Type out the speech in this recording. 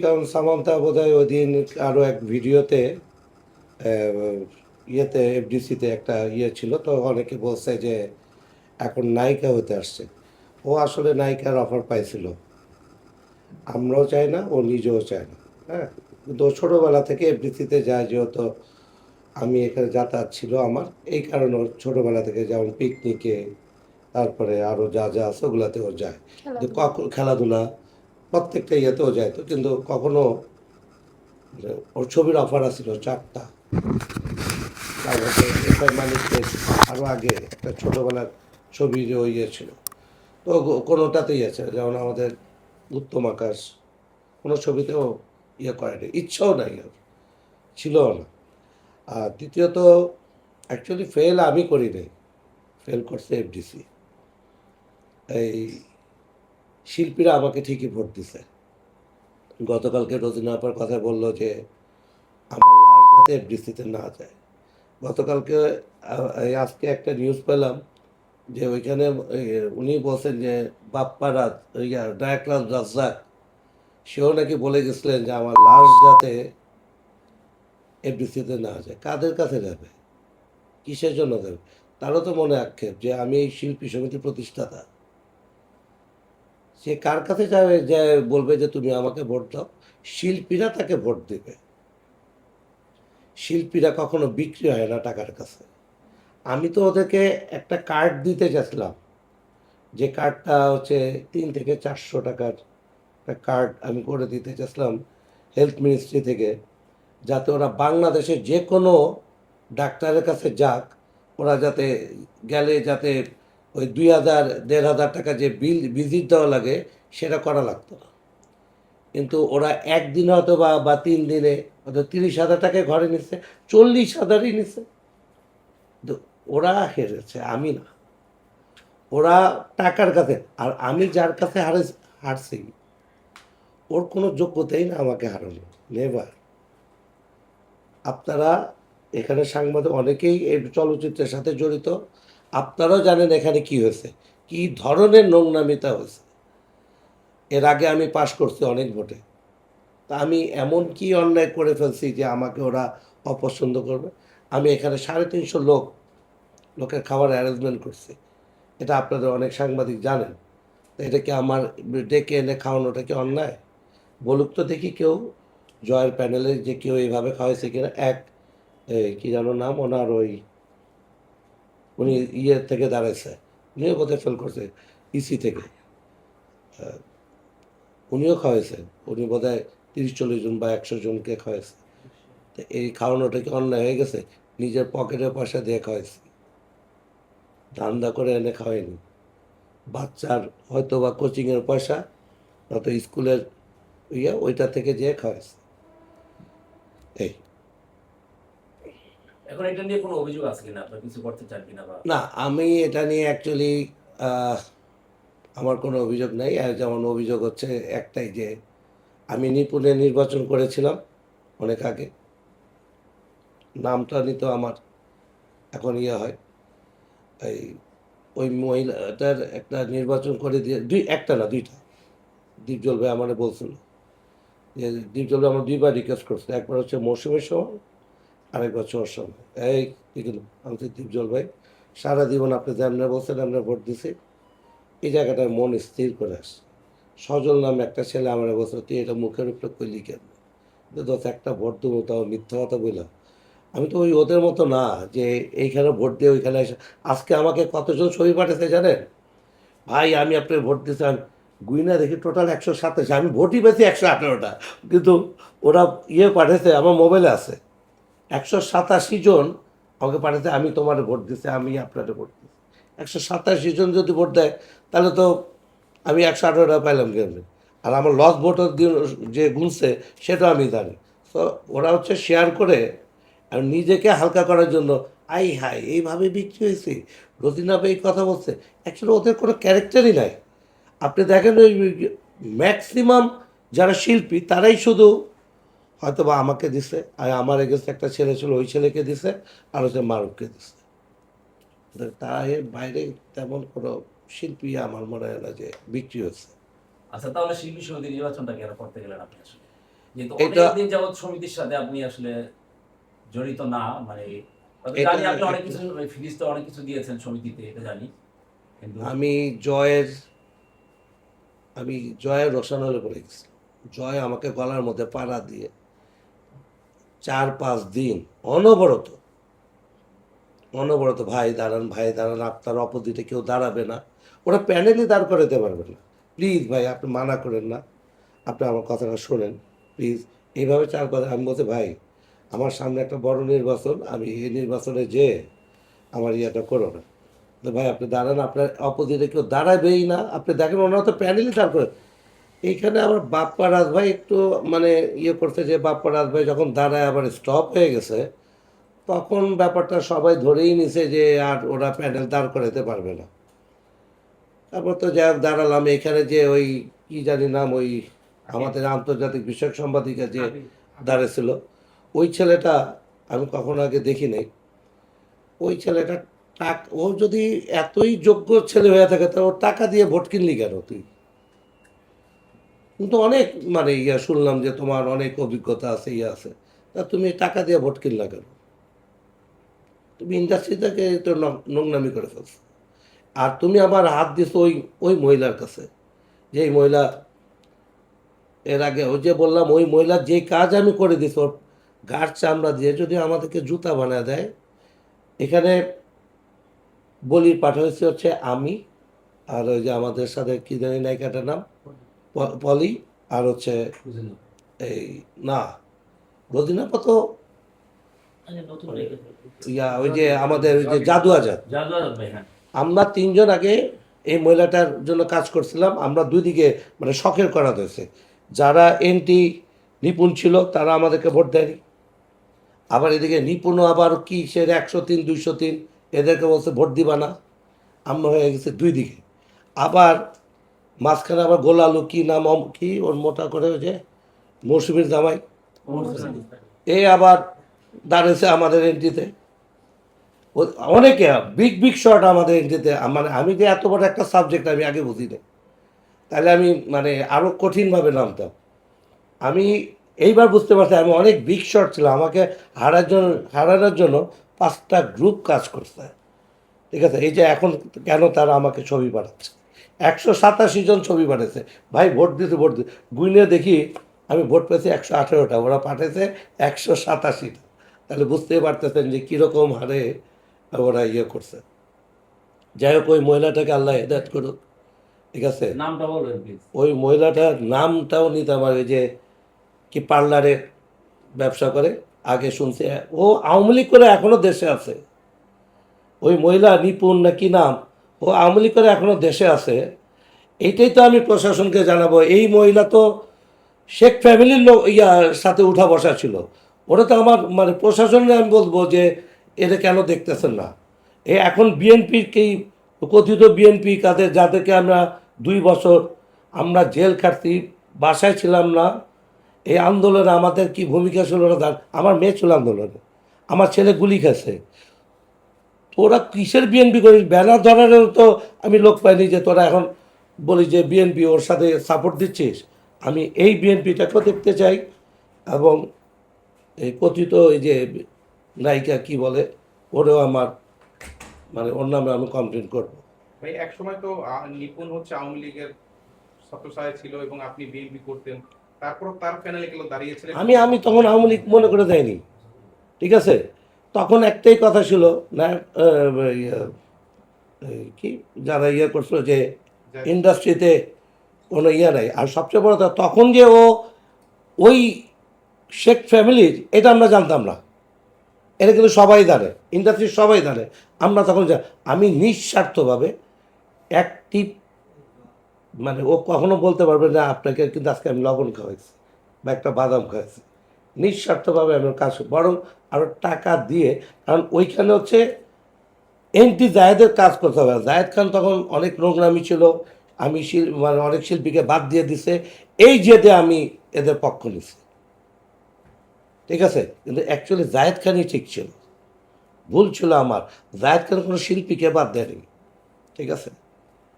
কারণ সামান্তা বোধহয় ওই দিন আরও এক ভিডিওতে ইয়েতে এফডিসিতে একটা ইয়ে ছিল, তো অনেকে বলছে যে এখন নায়িকা হতে আসছে। ও আসলে নায়িকার অফার পাইছিল, আমরাও চাই না, ও নিজেও চায় না। হ্যাঁ, কিন্তু ও ছোটোবেলা থেকে এফডিসিতে যায়, যেহেতু আমি এখানে যাতায়াত ছিল আমার, এই কারণে ওর ছোটোবেলা থেকে যেমন পিকনিকে, তারপরে আরও যা যা আছে ওগুলাতে ও যায়। কিন্তু খেলাধুলা। কখন খেলাধুলা প্রত্যেকটা ইয়েতেও যায়, তো কিন্তু কখনো ওর ছবির অফার আসছিল 4টা। তার মধ্যে এফআই মানিকের আরও আগে একটা ছোটোবেলার ছবি যে ওই ইয়ে ছিল, তো কোনোটাতেই আছে, যেমন আমাদের উত্তম আকাশ কোনো ছবিতেও ইয়ে করেনি, ইচ্ছাও নাই ওর, ছিলও না। আর দ্বিতীয়ত অ্যাকচুয়ালি ফেল আমি করি নাই, ফেল করছে এফডিসি। এই শিল্পীরা আমাকে ঠিকই ভোট দিছে। গতকালকে রোজিনা আপার কথা বললো যে আমার লাশ যাতে এফডিসিতে না যায়। গতকালকে এই আজকে একটা নিউজ পেলাম যে ওইখানে উনি বলছেন যে বাপ্পারাজ ডায়াকলাস রাজ্জাক, সেও নাকি বলে গেছিলেন যে আমার লাশ যাতে এফডিসিতে না যায়। কাদের কাছে যাবে, কিসের জন্য দেবে? তারও তো মনে আক্ষেপ যে আমি এই শিল্পী সমিতি প্রতিষ্ঠাতা, সে কার কাছে যাবে যে বলবে যে তুমি আমাকে ভোট দাও? শিল্পীরা তাকে ভোট দেবে। শিল্পীরা কখনো বিক্রি হয় না টাকার কাছে। আমি তো ওদেরকে একটা কার্ড দিতে গেছিলাম, যে কার্ডটা হচ্ছে 3 থেকে 400 টাকার একটা কার্ড আমি করে দিতে চাইছিলাম হেলথ মিনিস্ট্রি থেকে, যাতে ওরা বাংলাদেশের যে কোনো ডাক্তারের কাছে যাক, ওরা যাতে গেলে যাতে ওই 2,000 1,500 টাকা যে ভিজিট দেওয়া লাগে সেটা করা লাগতো না। কিন্তু ওরা একদিন হয়তো বা 3 দিনে হয়তো 30,000 টাকায় ঘরে নিচ্ছে, 40,000ই নিচ্ছে। কিন্তু ওরা হেরেছে, আমি না। ওরা টাকার কাছে, আর আমি যার কাছে হারছি ওর কোনো যোগ্যতাই না আমাকে হারানো, নেভার। আপনারা এখানে সাংবাদিক অনেকেই এই চলচ্চিত্রের সাথে জড়িত, আপনারাও জানেন এখানে কি হয়েছে, কি ধরনের নোংরামিতা হয়েছে। এর আগে আমি পাশ করছি অনেক ভোটে, তা আমি এমন কি অন্যায় করে ফেলছি যে আমাকে ওরা অপছন্দ করবে? আমি এখানে 350 লোকের খাবার অ্যারেঞ্জমেন্ট করছি, এটা আপনাদের অনেক সাংবাদিক জানেন। তো এটা কি আমার ডেকে এনে খাওয়ানোটা কি অন্যায়? বলুক তো দেখি কেউ, জয়ের প্যানেলে যে কেউ এইভাবে খাওয়াইছে কিনা। কি যেন নাম ওনার, ওই উনি ইয়ে থেকে দাঁড়াইছে, উনিও বোধহয় ফেল করছে ইসি থেকে, উনিও খাওয়াইছেন। উনি বোধহয় 30-40 জন বা 100 জনকে খাওয়াইছে। তো এই খাওয়ানোটা কি অন্যায় হয়ে গেছে? নিজের পকেটের পয়সা দিয়ে খাওয়াইছি, ধান্দা করে এনে খাওয়াইনি। বাচ্চার হয়তো বা কোচিংয়ের পয়সা, নয়তো স্কুলের ওইটা থেকে যেয়ে খাওয়াইছে। এই এখন এটা নিয়ে কোনো অভিযোগ আছে কিনা, আপনারা কিছু করতে চান কিনা বা না, আমি এটা নিয়ে অ্যাকচুয়ালি আমার কোনো অভিযোগ নাই। আর যেমন অভিযোগ হচ্ছে একটাই, যে আমি নিপুণে নির্বাচন করেছিলাম অনেক আগে, নামটা নিত আমার এখন হয়, এই ওই মহিলাটার একটা নির্বাচন করে দিয়ে একটা না দুইটা, দীপজল ভাই আমার বলছিল যে দীপজল ভাই আমার 2বার রিকোয়েস্ট করছে, একবার হচ্ছে মৌসুমের সময়, আরেকবার ওর সময়। এই এগুলো আমি দীপজল ভাই, সারা জীবন আপনি যেমন বলছেন আমরা ভোট দিছি, এই জায়গাটায় মন স্থির করে আসছে। সজল নামে একটা ছেলে আমার বলছে তুই এটা মুখের উপরে কইলি কেন? দোষ একটা ভোট দেবো, তাও মিথ্যা কথা বললাম। আমি তো ওই ওদের মতো না যে এইখানে ভোট দিয়ে ওইখানে এসে। আজকে আমাকে কতজন ছবি পাঠাতে জানেন? ভাই আমি আপনার ভোট দিয়েছিলাম, গুইনা দেখি টোটাল 127, আমি ভোটই পেয়েছি 118টা। কিন্তু ওরা পাঠাতে আমার মোবাইলে আছে 187 জন আমাকে পাঠাতে, আমি তোমার ভোট দিচ্ছি, আমি আপনার ভোট দিচ্ছি। 187 জন যদি ভোট দেয় তাহলে তো আমি 118টা পাইলাম কেমনি? আর আমার লস ভোটার যে গুনছে সেটাও আমি জানি। তো ওরা হচ্ছে শেয়ার করে আর নিজেকে হালকা করার জন্য, আই হাই এইভাবে বিক্রি হয়েছে, রতিনা এই কথা বলছে। অ্যাকচুয়ালি ওদের কোনো ক্যারেক্টারই নাই। আপনি দেখেন ওই ম্যাক্সিমাম যারা শিল্পী তারাই শুধু হয়তো বা আমাকে দিছে, আর আমার এগেন্সে একটা ছেলে ছিল, ওই ছেলেকে দিছে, আর হচ্ছে মারুফকে দিছে। তার বাইরে তেমন কোনো শিল্পী আমার মনে হয় না যে বিক্রি হচ্ছে। আচ্ছা, তাহলে শিল্পী সমিতি নির্বাচনটা কেন করতে গেলেন আপনি আসলে? যেহেতু এটা অনেকদিন যাবৎ সমিতির সাথে আপনি আসলে জড়িত না, মানে তবে এটা জানি আপনি অনেক কিছু ফিরিজ তো অনেক কিছু দিয়েছেন সমিতিতে, এটা জানি, কিন্তু আমি জয়ের আমি জয়ের রোশানলে পড়ে গেছি। জয় আমাকে গলার মধ্যে পাড়া দিয়ে 4-5 দিন অনবরত অনবরত ভাই দাঁড়ান, ভাই দাঁড়ান, আপনার অপোজিটে কেউ দাঁড়াবে না। ওরা প্যানেলই দাঁড় করাতে পারবে না। প্লিজ ভাই, আপনি মানা করেন না, আপনি আমার কথাটা শোনেন প্লিজ। এইভাবে 4 কথা আমি বলতে, ভাই আমার সামনে একটা বড় নির্বাচন, আমি এই নির্বাচনে যে আমার ইয়েটা করো না। তো ভাই আপনি দাঁড়ান, আপনার অপোজিটে কেউ দাঁড়াবেই না। আপনি দেখেন ওনারা তো প্যানেলই দাঁড় করে। এইখানে আবার বাপ্পা রাজ ভাই একটু মানে ইয়ে করতে, যে বাপ্পা রাজ ভাই যখন দাঁড়ায় আবার স্টপ হয়ে গেছে, তখন ব্যাপারটা সবাই ধরেই নিছে যে আর ওরা প্যানেল দাঁড় করাতে পারবে না। তারপর তো যাই হোক দাঁড়ালাম এখানে, যে ওই কি জানি নাম, ওই আমাদের আন্তর্জাতিক বিষয়ক সম্পাদিকা যে দাঁড়িয়েছিল, ওই ছেলেটা আমি কখনো আগে দেখি নাই। ওই ছেলেটা ও যদি এতই যোগ্য ছেলে হয়ে থাকে, তা ওর টাকা দিয়ে ভোট কিনলি কেন তুই? কিন্তু অনেক মানে ইয়া শুনলাম যে তোমার অনেক অভিজ্ঞতা আছে, ইয়ে আছে, তা তুমি টাকা দিয়ে ভোট কিনলা কেন? তুমি ইন্ডাস্ট্রি থেকে তো নোংরামি করে ফেলছো। আর তুমি আবার হাত দিছো ওই ওই মহিলার কাছে, যে এই মহিলা এর আগে ওই যে বললাম, ওই মহিলার যে কাজ আমি করে দিছি, ওর গাঢ় চামড়া দিয়ে যদি আমাদেরকে জুতা বানায় দেয়। এখানে বলির পাঠা হয়েছে হচ্ছে আমি, আর ওই যে আমাদের সাথে কি জানি নায়িকাটার নাম, পলি, আর হচ্ছে এই না রদিনাপা তো ইয়া ওই যে আমাদের ওই যে জাদু আজাদ। ভাই, হ্যাঁ, আমরা 3জন আগে এই মহিলাটার জন্য কাজ করছিলাম। আমরা দুই দিকে মানে শখের করা হয়েছে। যারা এনটি নিপুণ ছিল তারা আমাদেরকে ভোট দেয়নি। আবার এদিকে নিপুণ আবার কি সে 103 203 এদেরকে বলছে ভোট দিবা না। আমরা হয়ে গেছে দুই দিকে। আবার মাঝখানে আবার গোলালু কি নাম, কি ওর মোটা করে ওই যে মৌসুমীর জামাই, এ আবার দাঁড়িয়েছে আমাদের এনটিতে। অনেকে বিগ বিগ শট আমাদের এনটিতে। মানে আমি যে এত বড় একটা সাবজেক্ট আমি আগে বুঝি না, তাহলে আমি মানে আরও কঠিনভাবে নামতাম। আমি এইবার বুঝতে পারছি আমি অনেক বিগ শট ছিলাম। আমাকে হারানোর জন্য 5টা গ্রুপ কাজ করছে। ঠিক আছে, এই যে এখন কেন তারা আমাকে ছবি পাঠাচ্ছে, 187 জন ছবি পাঠাচ্ছে। ভাই ভোট দিতে গুইনে দেখি আমি ভোট পেয়েছি 118টা, ওরা পাঠাইছে 187টা। তাহলে বুঝতেই পারতেছেন যে কীরকম হারে ওরা ইয়ে করছে। যাই হোক ওই মহিলাটাকে আল্লাহ হেদায়েত করুক। ঠিক আছে, নামটা বলবেন প্লিজ। ওই মহিলাটার নামটাও নিতে আমার, ওই যে কি পার্লারে ব্যবসা করে, আগে শুনছি ও আওয়ামী লীগ করে এখনও দেশে আছে। ওই মহিলা নিপুণ না কি নাম, ও আওয়ামী লীগ করে এখনও দেশে আছে। এইটাই তো আমি প্রশাসনকে জানাবো। এই মহিলা তো শেখ ফ্যামিলির লোক সাথে উঠা বসা ছিল। ওরা তো আমার মানে প্রশাসনে আমি বলবো যে এটা কেন দেখতেছেন না। এখন বিএনপির কি কথিত বিএনপি কাদের, যাদেরকে আমরা 2 বছর আমরা জেল খাটছি, বাসায় ছিলাম না। এই আন্দোলনে আমাদের কি ভূমিকা ছিল না, আমার মেয়ে ছিল আন্দোলনে, আমার ছেলে গুলি খেয়েছে। তোরা কিসের বিএনপি করিস? ব্যানার ধরারও তো আমি লোক পাইনি যে তোরা এখন বলি যে বিএনপি ওর সাথে সাপোর্ট দিচ্ছিস। আমি এই বিএনপিটাকেও দেখতে চাই, এবং এই কথিত এই যে নায়িকা কি বলে, ওরেও আমার মানে ওর নামে আমি কমপ্লেন করবো। ভাই এক সময় তো নিপুণ হচ্ছে আওয়ামী লীগের ছত্রছায়ায় ছিল এবং আপনি বিএনপি করতেন, তারপর তার প্যানেলে কেন দাঁড়িয়েছিলেন? আমি তখন আওয়ামী লীগ মনে করে দেয়নি। ঠিক আছে, তখন একটাই কথা ছিল না, কি যারা ইয়ে করছিল যে ইন্ডাস্ট্রিতে কোনো ইয়ে নাই। আর সবচেয়ে বড় কথা, তখন যে ও ওই শেখ ফ্যামিলির, এটা আমরা জানতাম না। এটা কিন্তু সবাই জানে, ইন্ডাস্ট্রির সবাই জানে। আমরা তখন আমি নিঃস্বার্থভাবে একটি মানে ও কখনো বলতে পারবে না আপনাকে কিন্তু আজকে আমি লবণ খাওয়াইছি বা একটা বাদাম খাওয়াইছি। নিঃস্বার্থভাবে আমি কাজ, বরং আরও টাকা দিয়ে। কারণ ওইখানে হচ্ছে এনটি জায়েদের কাজ করতে হবে। জায়েদ খান তখন অনেক নোংরামি ছিল, আমি মানে অনেক শিল্পীকে বাদ দিয়ে দিছে। এই জেদে আমি এদের পক্ষ নিছি। ঠিক আছে, কিন্তু অ্যাকচুয়ালি জায়েদ খানই ঠিক ছিল, ভুল ছিল আমার। জায়েদ খান কোনো শিল্পীকে বাদ দেয়নি। ঠিক আছে।